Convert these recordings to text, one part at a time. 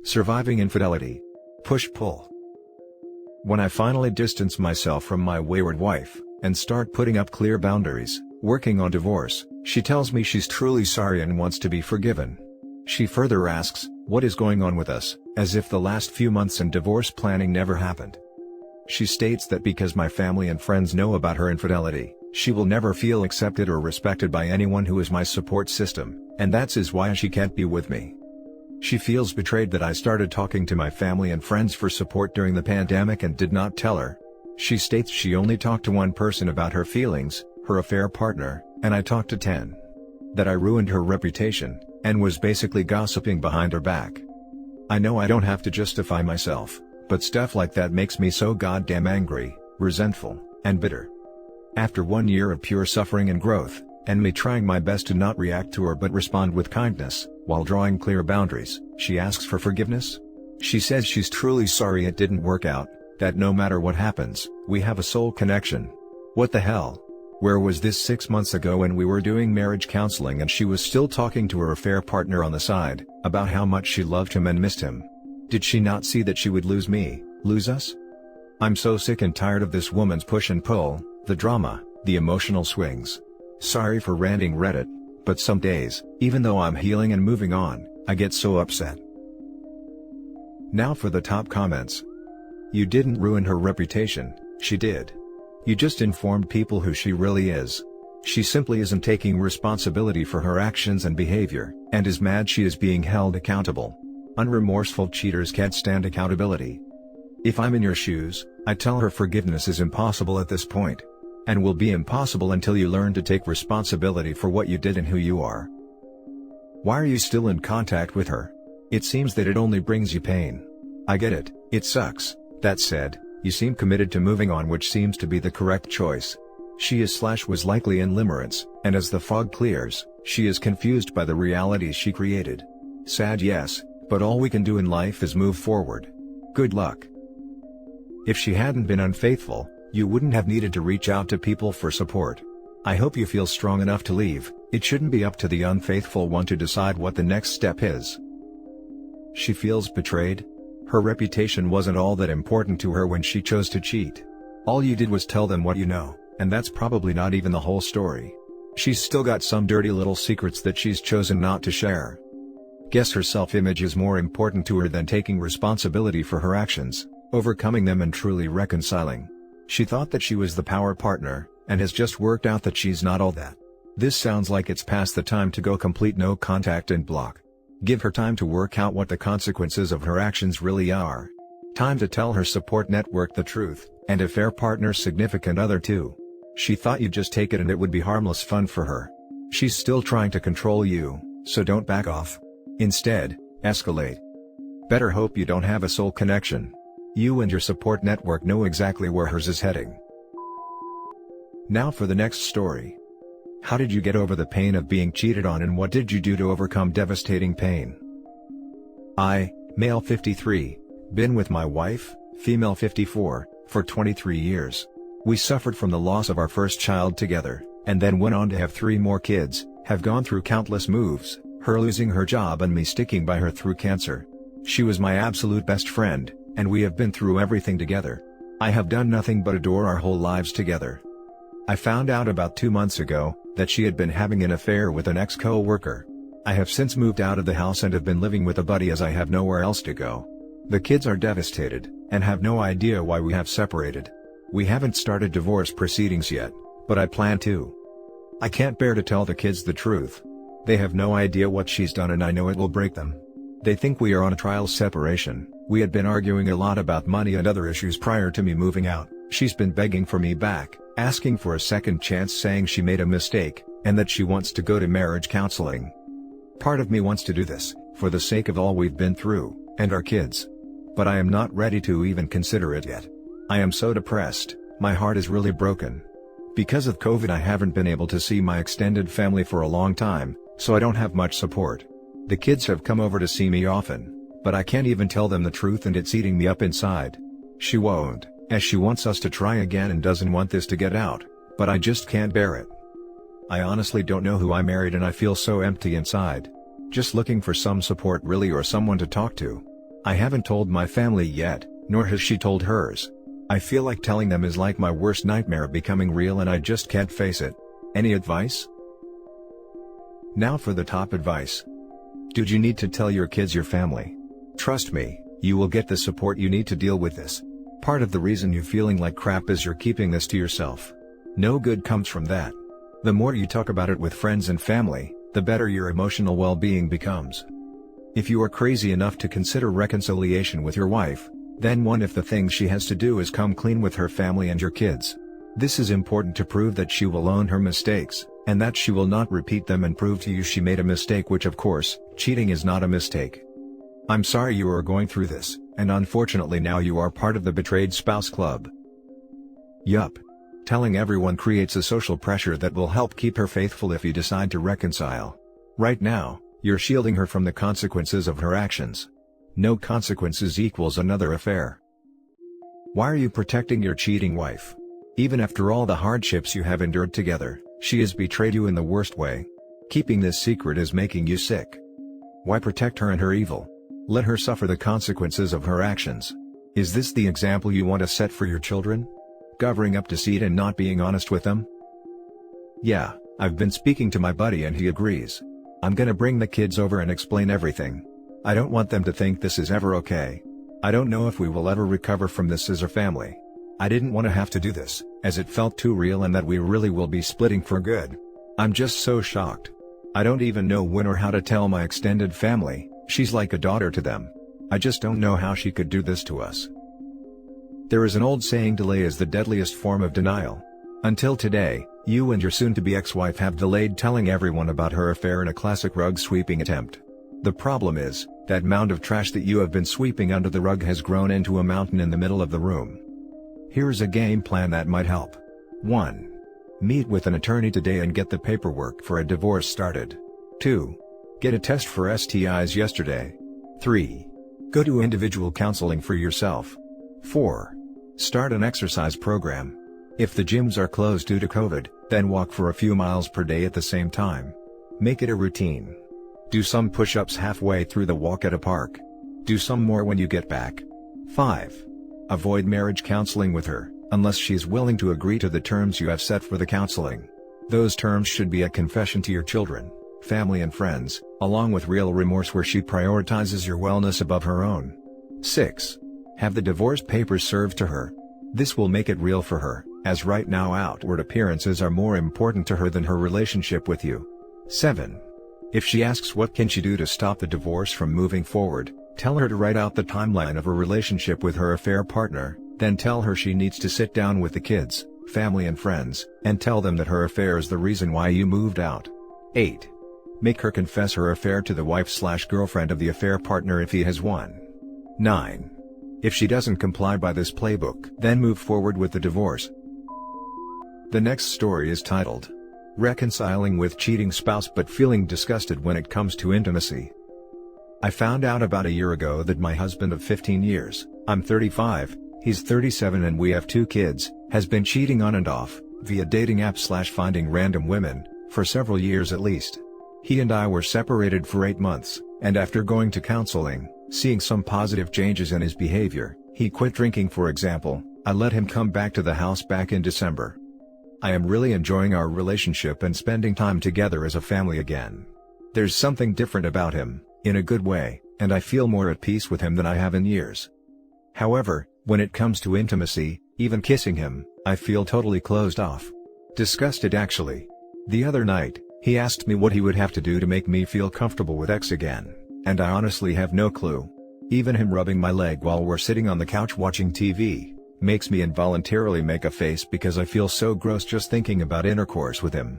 Surviving infidelity. Push-pull. When I finally distance myself from my wayward wife, and start putting up clear boundaries, working on divorce, she tells me she's truly sorry and wants to be forgiven. She further asks, what is going on with us, as if the last few months in divorce planning never happened. She states that because my family and friends know about her infidelity, she will never feel accepted or respected by anyone who is my support system, and that's why she can't be with me. She feels betrayed that I started talking to my family and friends for support during the pandemic and did not tell her. She states she only talked to one person about her feelings, her affair partner, and I talked to 10. That I ruined her reputation, and was basically gossiping behind her back. I know I don't have to justify myself, but stuff like that makes me so goddamn angry, resentful, and bitter. After 1 year of pure suffering and growth, and me trying my best to not react to her but respond with kindness, while drawing clear boundaries, she asks for forgiveness. She says she's truly sorry it didn't work out, that no matter what happens, we have a soul connection. What the hell? Where was this 6 months ago when we were doing marriage counseling and she was still talking to her affair partner on the side, about how much she loved him and missed him? Did she not see that she would lose me, lose us? I'm so sick and tired of this woman's push and pull, the drama, the emotional swings. Sorry for ranting Reddit, but some days, even though I'm healing and moving on, I get so upset. Now for the top comments. You didn't ruin her reputation, she did. You just informed people who she really is. She simply isn't taking responsibility for her actions and behavior, and is mad she is being held accountable. Unremorseful cheaters can't stand accountability. If I'm in your shoes, I tell her forgiveness is impossible at this point. And will be impossible until you learn to take responsibility for what you did and who you are. Why are you still in contact with her? It seems that it only brings you pain. I get it, it sucks. That said, you seem committed to moving on, which seems to be the correct choice. She was likely in limerence, and as the fog clears, she is confused by the realities she created. Sad, yes, but all we can do in life is move forward. Good luck. If she hadn't been unfaithful, you wouldn't have needed to reach out to people for support. I hope you feel strong enough to leave. It shouldn't be up to the unfaithful one to decide what the next step is. She feels betrayed. Her reputation wasn't all that important to her when she chose to cheat. All you did was tell them what you know, and that's probably not even the whole story. She's still got some dirty little secrets that she's chosen not to share. Guess her self-image is more important to her than taking responsibility for her actions, overcoming them and truly reconciling. She thought that she was the power partner, and has just worked out that she's not all that. This sounds like it's past the time to go complete no contact and block. Give her time to work out what the consequences of her actions really are. Time to tell her support network the truth, and affair partner's significant other too. She thought you'd just take it and it would be harmless fun for her. She's still trying to control you, so don't back off. Instead, escalate. Better hope you don't have a soul connection. You and your support network know exactly where hers is heading. Now for the next story. How did you get over the pain of being cheated on, and what did you do to overcome devastating pain? I, male 53, been with my wife, female 54, for 23 years. We suffered from the loss of our first child together, and then went on to have 3 more kids, have gone through countless moves, her losing her job and me sticking by her through cancer. She was my absolute best friend, and we have been through everything together. I have done nothing but adore our whole lives together. I found out about 2 months ago, that she had been having an affair with an ex-co-worker. I have since moved out of the house and have been living with a buddy as I have nowhere else to go. The kids are devastated, and have no idea why we have separated. We haven't started divorce proceedings yet, but I plan to. I can't bear to tell the kids the truth. They have no idea what she's done and I know it will break them. They think we are on a trial separation. We had been arguing a lot about money and other issues prior to me moving out. She's been begging for me back, asking for a second chance, saying she made a mistake, and that she wants to go to marriage counseling. Part of me wants to do this, for the sake of all we've been through, and our kids. But I am not ready to even consider it yet. I am so depressed, my heart is really broken. Because of COVID I haven't been able to see my extended family for a long time, so I don't have much support. The kids have come over to see me often, but I can't even tell them the truth and it's eating me up inside. She won't, as she wants us to try again and doesn't want this to get out, but I just can't bear it. I honestly don't know who I married and I feel so empty inside. Just looking for some support really, or someone to talk to. I haven't told my family yet, nor has she told hers. I feel like telling them is like my worst nightmare becoming real and I just can't face it. Any advice? Now for the top advice. Dude, you need to tell your kids your family. Trust me, you will get the support you need to deal with this. Part of the reason you're feeling like crap is you're keeping this to yourself. No good comes from that. The more you talk about it with friends and family, the better your emotional well-being becomes. If you are crazy enough to consider reconciliation with your wife, then one of the things she has to do is come clean with her family and your kids. This is important to prove that she will own her mistakes, and that she will not repeat them and prove to you she made a mistake, which of course, cheating is not a mistake. I'm sorry you are going through this, and unfortunately now you are part of the betrayed spouse club. Yup. Telling everyone creates a social pressure that will help keep her faithful if you decide to reconcile. Right now, you're shielding her from the consequences of her actions. No consequences equals another affair. Why are you protecting your cheating wife? Even after all the hardships you have endured together, she has betrayed you in the worst way. Keeping this secret is making you sick. Why protect her and her evil? Let her suffer the consequences of her actions. Is this the example you want to set for your children? Covering up deceit and not being honest with them? Yeah, I've been speaking to my buddy and he agrees. I'm gonna bring the kids over and explain everything. I don't want them to think this is ever okay. I don't know if we will ever recover from this as a family. I didn't want to have to do this, as it felt too real and that we really will be splitting for good. I'm just so shocked. I don't even know when or how to tell my extended family, she's like a daughter to them. I just don't know how she could do this to us. There is an old saying, delay is the deadliest form of denial. Until today, you and your soon-to-be ex-wife have delayed telling everyone about her affair in a classic rug-sweeping attempt. The problem is, that mound of trash that you have been sweeping under the rug has grown into a mountain in the middle of the room. Here's a game plan that might help. 1. Meet with an attorney today and get the paperwork for a divorce started. 2. Get a test for STIs yesterday. 3. Go to individual counseling for yourself. 4. Start an exercise program. If the gyms are closed due to COVID, then walk for a few miles per day at the same time. Make it a routine. Do some push-ups halfway through the walk at a park. Do some more when you get back. 5. Avoid marriage counseling with her, unless she's willing to agree to the terms you have set for the counseling. Those terms should be a confession to your children, family and friends, along with real remorse where she prioritizes your wellness above her own. 6. Have the divorce papers served to her. This will make it real for her, as right now outward appearances are more important to her than her relationship with you. 7. If she asks what can she do to stop the divorce from moving forward, tell her to write out the timeline of her relationship with her affair partner, then tell her she needs to sit down with the kids, family and friends, and tell them that her affair is the reason why you moved out. 8. Make her confess her affair to the wife/girlfriend of the affair partner if he has one. 9. If she doesn't comply by this playbook, then move forward with the divorce. The next story is titled, Reconciling with Cheating Spouse but Feeling Disgusted When It Comes to Intimacy. I found out about a year ago that my husband of 15 years, I'm 35, he's 37 and we have 2 kids, has been cheating on and off, via dating apps/finding random women, for several years at least. He and I were separated for 8 months, and after going to counseling, seeing some positive changes in his behavior, he quit drinking for example. I let him come back to the house back in December. I am really enjoying our relationship and spending time together as a family again. There's something different about him, in a good way, and I feel more at peace with him than I have in years. However, when it comes to intimacy, even kissing him, I feel totally closed off. Disgusted actually. The other night, he asked me what he would have to do to make me feel comfortable with X again, and I honestly have no clue. Even him rubbing my leg while we're sitting on the couch watching TV, makes me involuntarily make a face because I feel so gross just thinking about intercourse with him.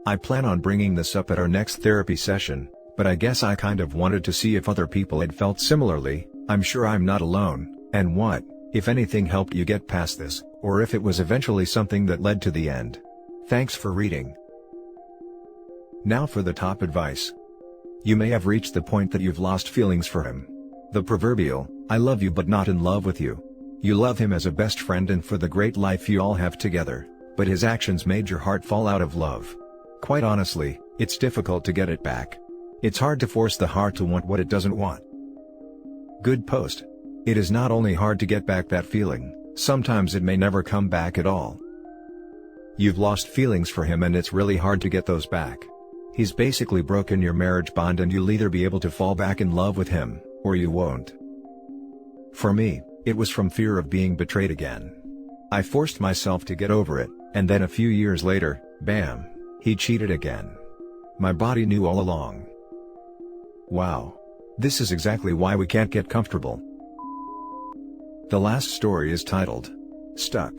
I plan on bringing this up at our next therapy session, but I guess I kind of wanted to see if other people had felt similarly. I'm sure I'm not alone, and what, if anything, helped you get past this, or if it was eventually something that led to the end. Thanks for reading. Now for the top advice. You may have reached the point that you've lost feelings for him. The proverbial, I love you but not in love with you. You love him as a best friend and for the great life you all have together, but his actions made your heart fall out of love. Quite honestly, it's difficult to get it back. It's hard to force the heart to want what it doesn't want. Good post. It is not only hard to get back that feeling, sometimes it may never come back at all. You've lost feelings for him and it's really hard to get those back. He's basically broken your marriage bond and you'll either be able to fall back in love with him, or you won't. For me, it was from fear of being betrayed again. I forced myself to get over it, and then a few years later, bam, he cheated again. My body knew all along. Wow. This is exactly why we can't get comfortable. The last story is titled, Stuck.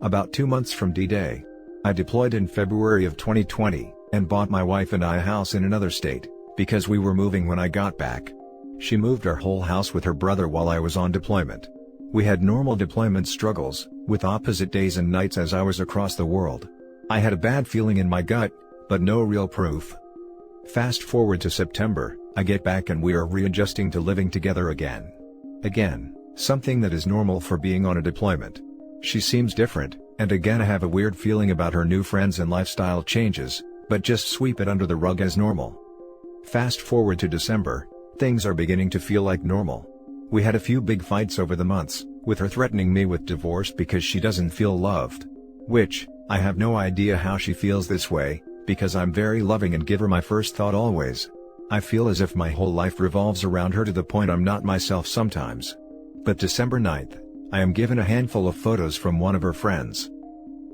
About 2 months from D-Day, I deployed in February of 2020, and bought my wife and I a house in another state, because we were moving when I got back. She moved our whole house with her brother while I was on deployment. We had normal deployment struggles, with opposite days and nights as I was across the world. I had a bad feeling in my gut, but no real proof. Fast forward to September, I get back and we are readjusting to living together again. Again, something that is normal for being on a deployment. She seems different, and again I have a weird feeling about her new friends and lifestyle changes, but just sweep it under the rug as normal. Fast forward to December, things are beginning to feel like normal. We had a few big fights over the months, with her threatening me with divorce because she doesn't feel loved. Which, I have no idea how she feels this way, because I'm very loving and give her my first thought always. I feel as if my whole life revolves around her to the point I'm not myself sometimes. But December 9th, I am given a handful of photos from one of her friends.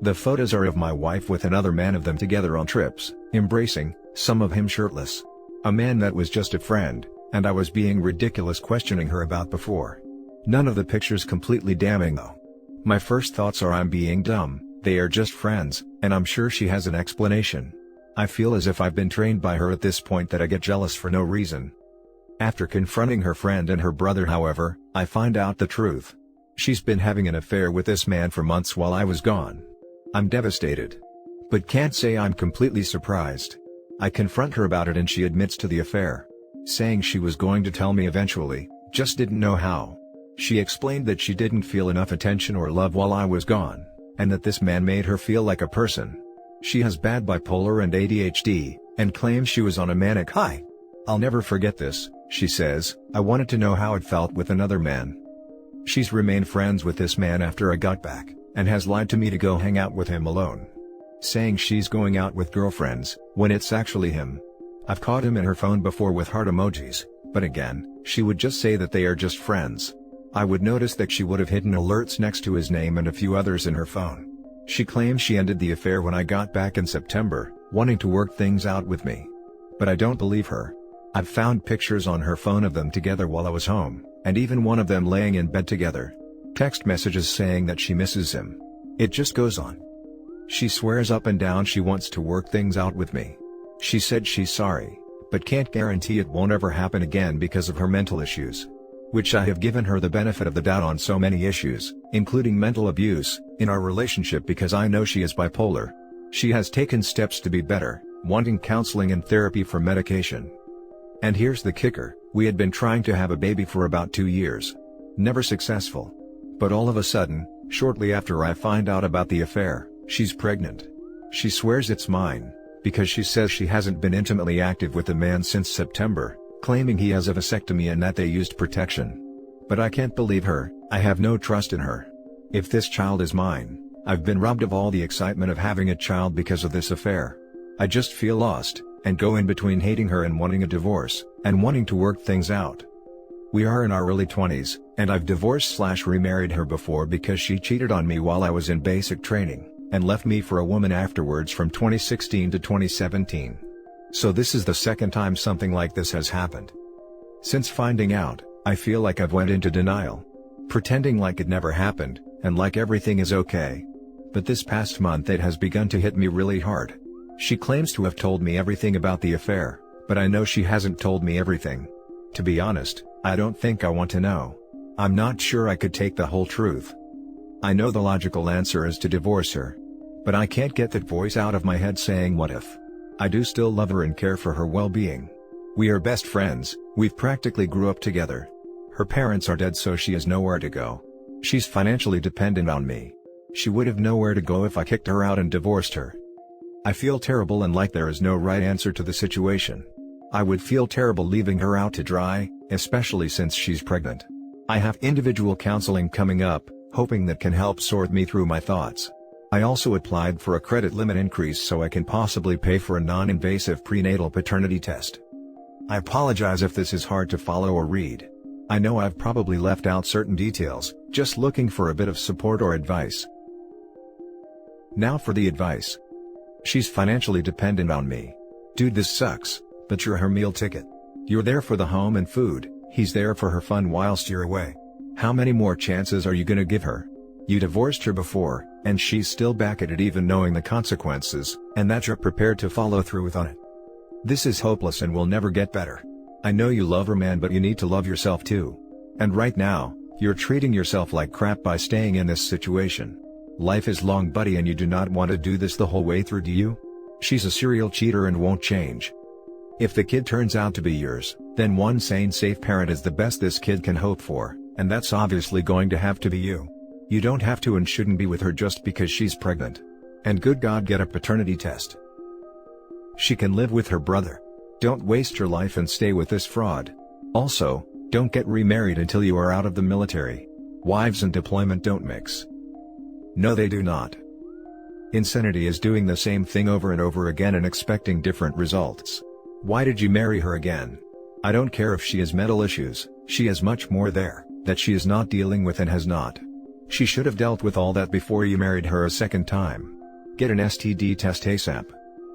The photos are of my wife with another man of them together on trips, embracing, some of him shirtless. A man that was just a friend, and I was being ridiculous questioning her about before. None of the pictures completely damning though. My first thoughts are I'm being dumb, they are just friends, and I'm sure she has an explanation. I feel as if I've been trained by her at this point that I get jealous for no reason. After confronting her friend and her brother however, I find out the truth. She's been having an affair with this man for months while I was gone. I'm devastated. But can't say I'm completely surprised. I confront her about it and she admits to the affair. Saying she was going to tell me eventually, just didn't know how. She explained that she didn't feel enough attention or love while I was gone, and that this man made her feel like a person. She has bad bipolar and ADHD, and claims she was on a manic high. I'll never forget this, she says. I wanted to know how it felt with another man. She's remained friends with this man after I got back, and has lied to me to go hang out with him alone. Saying she's going out with girlfriends, when it's actually him. I've caught him in her phone before with heart emojis, but again, she would just say that they are just friends. I would notice that she would have hidden alerts next to his name and a few others in her phone. She claims she ended the affair when I got back in September, wanting to work things out with me. But I don't believe her. I've found pictures on her phone of them together while I was home, and even one of them laying in bed together. Text messages saying that she misses him. It just goes on. She swears up and down she wants to work things out with me. She said she's sorry, but can't guarantee it won't ever happen again because of her mental issues. Which I have given her the benefit of the doubt on so many issues, including mental abuse, in our relationship because I know she is bipolar. She has taken steps to be better, wanting counseling and therapy for medication. And here's the kicker, we had been trying to have a baby for about 2 years. Never successful. But all of a sudden, shortly after I find out about the affair, she's pregnant. She swears it's mine, because she says she hasn't been intimately active with the man since September, claiming he has a vasectomy and that they used protection. But I can't believe her, I have no trust in her. If this child is mine, I've been robbed of all the excitement of having a child because of this affair. I just feel lost, and go in between hating her and wanting a divorce, and wanting to work things out. We are in our early 20s, and I've divorced/remarried her before because she cheated on me while I was in basic training, and left me for a woman afterwards from 2016 to 2017. So this is the second time something like this has happened. Since finding out, I feel like I've went into denial. Pretending like it never happened, and like everything is okay. But this past month it has begun to hit me really hard. She claims to have told me everything about the affair, but I know she hasn't told me everything. To be honest, I don't think I want to know. I'm not sure I could take the whole truth. I know the logical answer is to divorce her. But I can't get that voice out of my head saying what if. I do still love her and care for her well-being. We are best friends, we've practically grew up together. Her parents are dead so she has nowhere to go. She's financially dependent on me. She would have nowhere to go if I kicked her out and divorced her. I feel terrible and like there is no right answer to the situation. I would feel terrible leaving her out to dry, especially since she's pregnant. I have individual counseling coming up, hoping that can help sort me through my thoughts. I also applied for a credit limit increase so I can possibly pay for a non-invasive prenatal paternity test. I apologize if this is hard to follow or read. I know I've probably left out certain details, just looking for a bit of support or advice. Now for the advice. She's financially dependent on me. Dude, this sucks, but you're her meal ticket. You're there for the home and food, he's there for her fun whilst you're away. How many more chances are you gonna give her? You divorced her before, and she's still back at it even knowing the consequences, and that you're prepared to follow through with on it. This is hopeless and will never get better. I know you love her, man, but you need to love yourself too. And right now, you're treating yourself like crap by staying in this situation. Life is long, buddy, and you do not want to do this the whole way through, do you? She's a serial cheater and won't change. If the kid turns out to be yours, then one sane, safe parent is the best this kid can hope for, and that's obviously going to have to be you. You don't have to and shouldn't be with her just because she's pregnant. And good God, get a paternity test. She can live with her brother. Don't waste your life and stay with this fraud. Also, don't get remarried until you are out of the military. Wives and deployment don't mix. No, they do not. Insanity is doing the same thing over and over again and expecting different results. Why did you marry her again? I don't care if she has mental issues, she has much more there, that she is not dealing with and has not. She should have dealt with all that before you married her a second time. Get an STD test ASAP.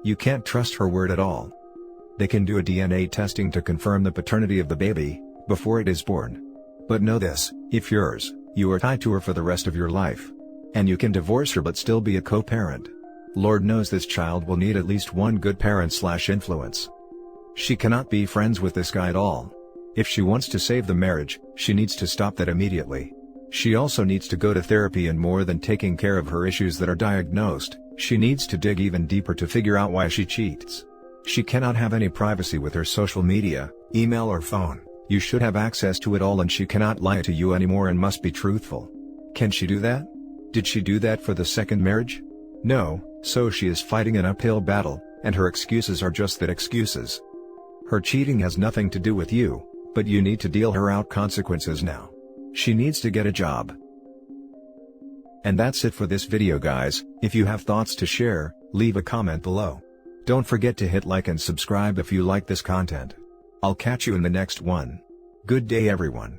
You can't trust her word at all. They can do a DNA testing to confirm the paternity of the baby, before it is born. But know this, if yours, you are tied to her for the rest of your life. And you can divorce her but still be a co-parent. Lord knows this child will need at least one good parent/influence. She cannot be friends with this guy at all. If she wants to save the marriage, she needs to stop that immediately. She also needs to go to therapy, and more than taking care of her issues that are diagnosed, she needs to dig even deeper to figure out why she cheats. She cannot have any privacy with her social media, email or phone. You should have access to it all, and she cannot lie to you anymore and must be truthful. Can she do that? Did she do that for the second marriage? No, so she is fighting an uphill battle, and her excuses are just that, excuses. Her cheating has nothing to do with you, but you need to deal her out consequences now. She needs to get a job. And that's it for this video, guys. If you have thoughts to share, leave a comment below. Don't forget to hit like and subscribe if you like this content. I'll catch you in the next one. Good day, everyone.